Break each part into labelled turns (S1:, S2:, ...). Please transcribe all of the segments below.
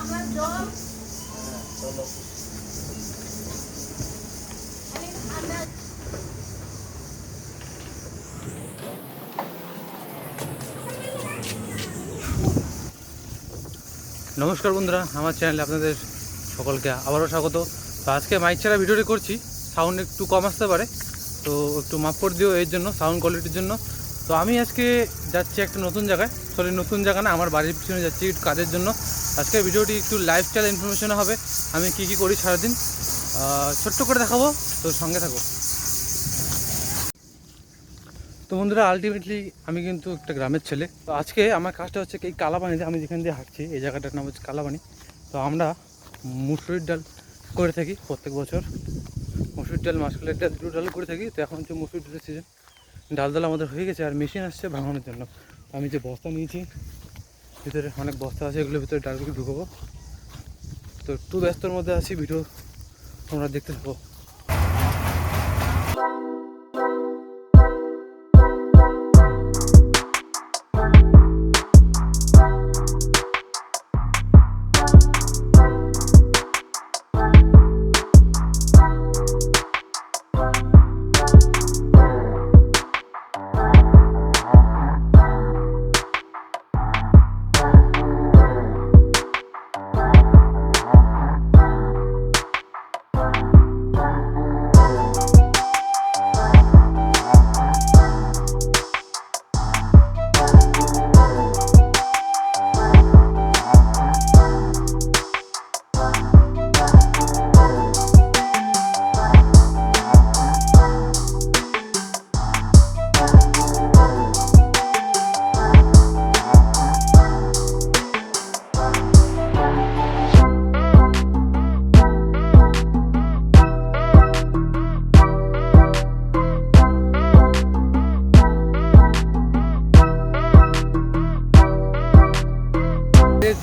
S1: নমস্কার বন্ধুরা, আমার চ্যানেলে আপনাদের সকলকে আবারও স্বাগত। তো আজকে মাইক ছাড়া ভিডিওটি করছি, সাউন্ড একটু কম আসতে পারে, তো একটু মাফ করে দিও এর জন্য, সাউন্ড কোয়ালিটির জন্য। তো আমি আজকে যাচ্ছি একটা নতুন জায়গায়, নতুন জায়গা না, আমার বাড়ির পিছনে যাচ্ছি একটু কাজের জন্য। আজকে ভিডিওটি একটু লাইফস্টাইল ইনফরমেশন হবে, আমি কি করি সারাদিন ছোট্ট করে দেখাবো, তো সঙ্গে থাকো। তো বন্ধুরা, আলটিমেটলি আমি কিন্তু একটা গ্রামের ছেলে। তো আজকে আমার কাজটা হচ্ছে এই কালাপানিতে, আমি যেখান দিয়ে হাঁটছি এই জায়গাটার নাম হচ্ছে কালাপানি। তো আমরা মুসুরির ডাল করে থাকি প্রত্যেক বছর, মুসুরির ডাল মাসকলাইয়ের ডাল দুটো ডাল করে থাকি। তো এখন হচ্ছে মুসুরির ডালের সিজন, ডাল আমাদের হয়ে গেছে, আর মেশিন আসছে ভাঙানোর জন্য। আমি যে বস্তা নিয়েছি, ভিতরে অনেক বস্তা আছে, এগুলোর ভিতরে ডালগুলো ঢুকাবো। তো একটু ব্যস্তর মধ্যে আছি, ভিডিও তোমরা দেখতে থাকো।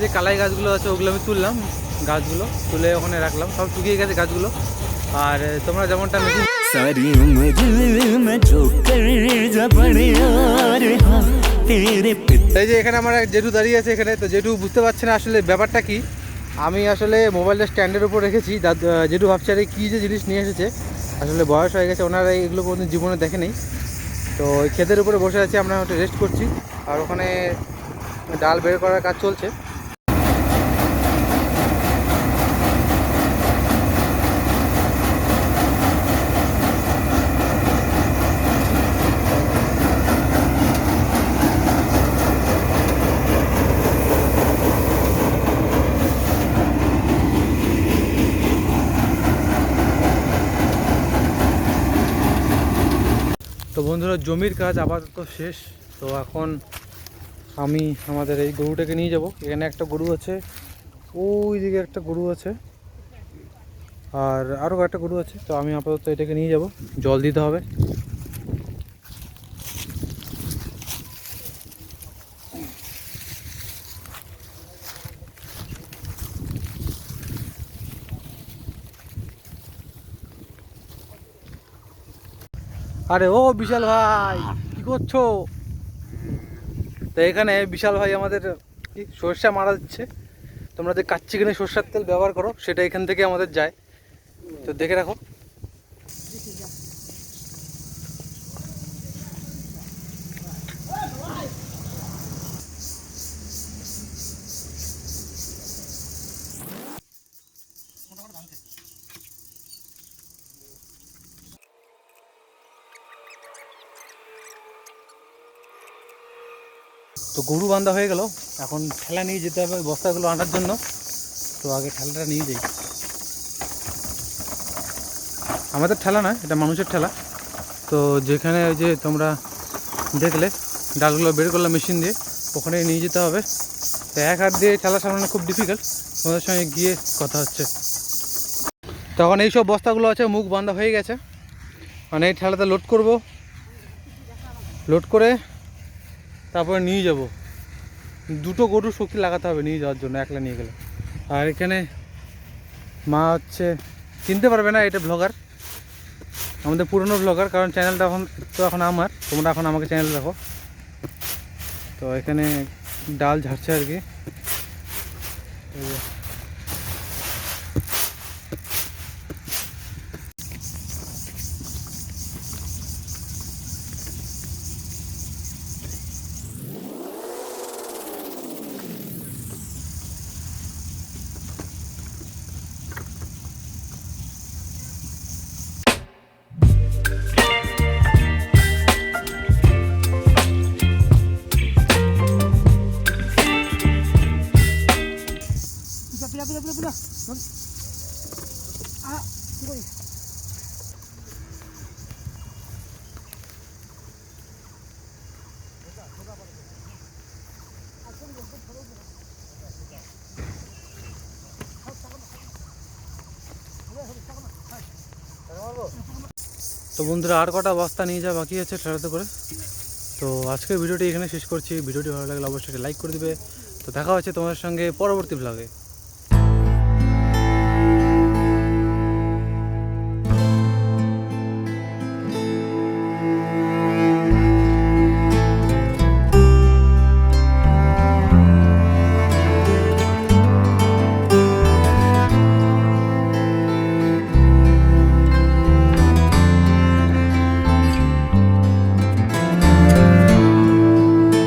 S1: যে কালাই গাছগুলো আছে ওগুলো আমি তুললাম, গাছগুলো তুলে ওখানে রাখলাম, সব শুকিয়ে গেছে গাছগুলো। আর তোমরা যেমনটা এই যে এখানে আমার জেঠু দাঁড়িয়ে আছে এখানে। তো জেঠু বুঝতে পারছে না আসলে ব্যাপারটা কি। আমি আসলে মোবাইলটা স্ট্যান্ডের উপর রেখেছি, জেঠু ভাবছে আরে কী যে জিনিস নিয়ে এসেছে। আসলে বয়স হয়ে গেছে, ওনারা এগুলো কোনো জীবনে দেখে নেই। তো ওই ক্ষেতের উপরে বসে আছি, আমরা একটু রেস্ট করছি, আর ওখানে ডাল বের করার কাজ চলছে। তো বন্ধুরা, জমির কাজ আপাতত শেষ। তো এখন আমি আমাদের এই গরুটাকে নিয়ে যাব। এখানে একটা গরু আছে, ওই দিকে একটা গরু আছে, আর আরও একটা গরু আছে। তো আমি আপাতত এটাকে নিয়ে যাব, জল দিতে হবে। আরে ও বিশাল ভাই, কি করছো? তো এখানে বিশাল ভাই আমাদের কি সরষা মারা দিচ্ছে। তোমরা যে কাচ্চিখানে সরষার তেল ব্যবহার করো, সেটা এখান থেকে আমাদের যায়, তো দেখে রাখো। তো গরু বান্ধা হয়ে গেল, এখন ঠেলা নিয়ে যেতে হবে বস্তাগুলো আনার জন্য। তো আগে ঠেলাটা নিয়ে যাই। আমাদের ঠেলা না, এটা মানুষের ঠেলা। তো যেখানে ওই যে তোমরা দেখলে ডালগুলো বের করলাম মেশিন দিয়ে, ওখানে নিয়ে যেতে হবে। তো এক হাত দিয়ে ঠেলা সামলানো খুব ডিফিকাল্ট, তোমাদের সঙ্গে গিয়ে কথা হচ্ছে। তখন এইসব বস্তাগুলো আছে, মুখ বান্ধা হয়ে গেছে, মানে এই ঠেলাতে লোড করব, লোড করে তারপরে নিয়ে যাব। দুটো গরুর শক্তি লাগাতে হবে নিয়ে যাওয়ার জন্য, একলা নিয়ে গেলে। আর এখানে মা হচ্ছে, চিনতে পারবে না, এটা ব্লগার, আমাদের পুরনো ব্লগার, কারণ চ্যানেলটা এখন আমার, তোমরা এখন আমাকে চ্যানেল রাখো। তো এখানে ডাল ঝাড়ছে আর কি। তো বন্ধুরা আর কটা বস্তা নিয়ে যাওয়া বাকি আছে ঠেলাতে করে। তো আজকের ভিডিওটি এখানে শেষ করছি। ভিডিওটি ভালো লাগলে অবশ্যই লাইক করে দিবে। তো দেখা হচ্ছে তোমাদের সঙ্গে পরবর্তী ব্লগে।